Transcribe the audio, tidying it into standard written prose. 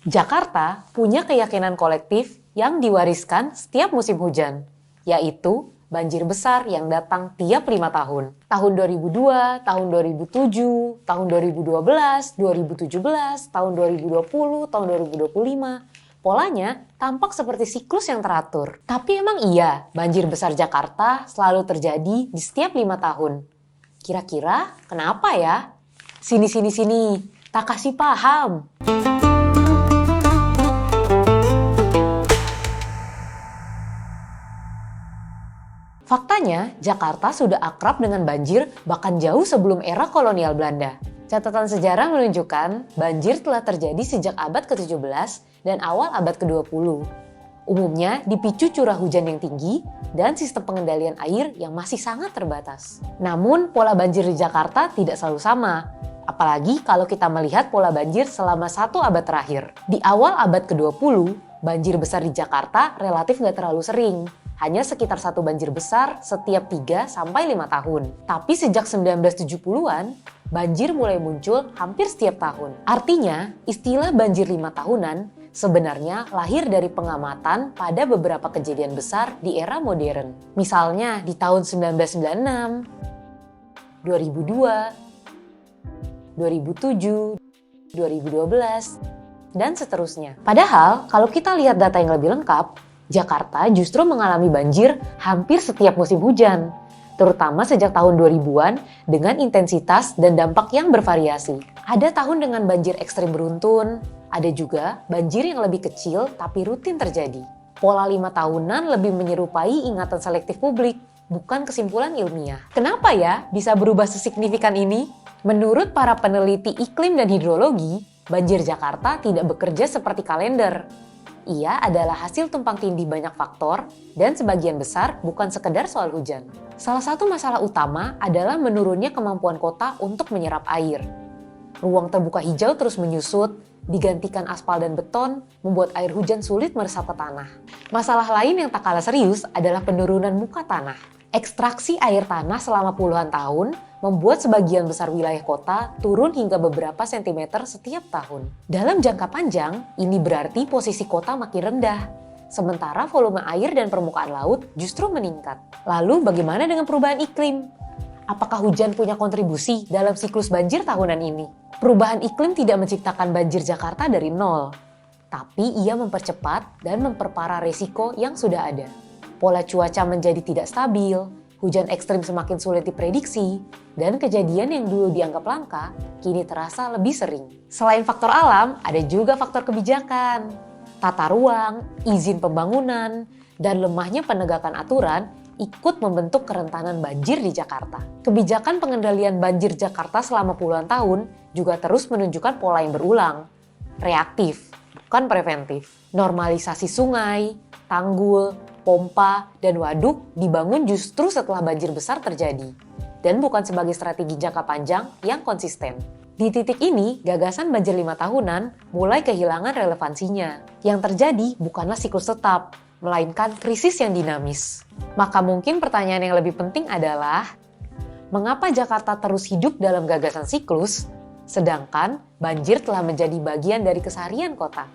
Jakarta punya keyakinan kolektif yang diwariskan setiap musim hujan, yaitu banjir besar yang datang tiap 5 tahun. Tahun 2002, tahun 2007, tahun 2012, 2017, tahun 2020, tahun 2025. Polanya tampak seperti siklus yang teratur. Tapi emang iya, banjir besar Jakarta selalu terjadi di setiap 5 tahun. Kira-kira kenapa ya? Sini, tak kasih paham. Faktanya, Jakarta sudah akrab dengan banjir bahkan jauh sebelum era kolonial Belanda. Catatan sejarah menunjukkan banjir telah terjadi sejak abad ke-17 dan awal abad ke-20. Umumnya dipicu curah hujan yang tinggi dan sistem pengendalian air yang masih sangat terbatas. Namun, pola banjir di Jakarta tidak selalu sama. Apalagi kalau kita melihat pola banjir selama 1 abad terakhir. Di awal abad ke-20, banjir besar di Jakarta relatif nggak terlalu sering. Hanya sekitar 1 banjir besar setiap 3-5 tahun. Tapi sejak 1970-an, banjir mulai muncul hampir setiap tahun. Artinya, istilah banjir 5 tahunan sebenarnya lahir dari pengamatan pada beberapa kejadian besar di era modern. Misalnya di tahun 1996, 2002, 2007, 2012, dan seterusnya. Padahal, kalau kita lihat data yang lebih lengkap, Jakarta justru mengalami banjir hampir setiap musim hujan, terutama sejak tahun 2000-an dengan intensitas dan dampak yang bervariasi. Ada tahun dengan banjir ekstrim beruntun, ada juga banjir yang lebih kecil tapi rutin terjadi. Pola 5 tahunan lebih menyerupai ingatan selektif publik, bukan kesimpulan ilmiah. Kenapa ya bisa berubah sesignifikan ini? Menurut para peneliti iklim dan hidrologi, banjir Jakarta tidak bekerja seperti kalender. Ia adalah hasil tumpang tindih banyak faktor dan sebagian besar bukan sekedar soal hujan. Salah satu masalah utama adalah menurunnya kemampuan kota untuk menyerap air. Ruang terbuka hijau terus menyusut, digantikan aspal dan beton, membuat air hujan sulit meresap ke tanah. Masalah lain yang tak kalah serius adalah penurunan muka tanah. Ekstraksi air tanah selama puluhan tahun membuat sebagian besar wilayah kota turun hingga beberapa sentimeter setiap tahun. Dalam jangka panjang, ini berarti posisi kota makin rendah, sementara volume air dan permukaan laut justru meningkat. Lalu bagaimana dengan perubahan iklim? Apakah hujan punya kontribusi dalam siklus banjir tahunan ini? Perubahan iklim tidak menciptakan banjir Jakarta dari nol, tapi ia mempercepat dan memperparah resiko yang sudah ada. Pola cuaca menjadi tidak stabil, hujan ekstrim semakin sulit diprediksi, dan kejadian yang dulu dianggap langka kini terasa lebih sering. Selain faktor alam, ada juga faktor kebijakan. Tata ruang, izin pembangunan, dan lemahnya penegakan aturan ikut membentuk kerentanan banjir di Jakarta. Kebijakan pengendalian banjir Jakarta selama puluhan tahun juga terus menunjukkan pola yang berulang. Reaktif, bukan preventif. Normalisasi sungai, tanggul, pompa, dan waduk dibangun justru setelah banjir besar terjadi, dan bukan sebagai strategi jangka panjang yang konsisten. Di titik ini, gagasan banjir 5 tahunan mulai kehilangan relevansinya. Yang terjadi bukanlah siklus tetap, melainkan krisis yang dinamis. Maka mungkin pertanyaan yang lebih penting adalah, mengapa Jakarta terus hidup dalam gagasan siklus, sedangkan banjir telah menjadi bagian dari keseharian kota?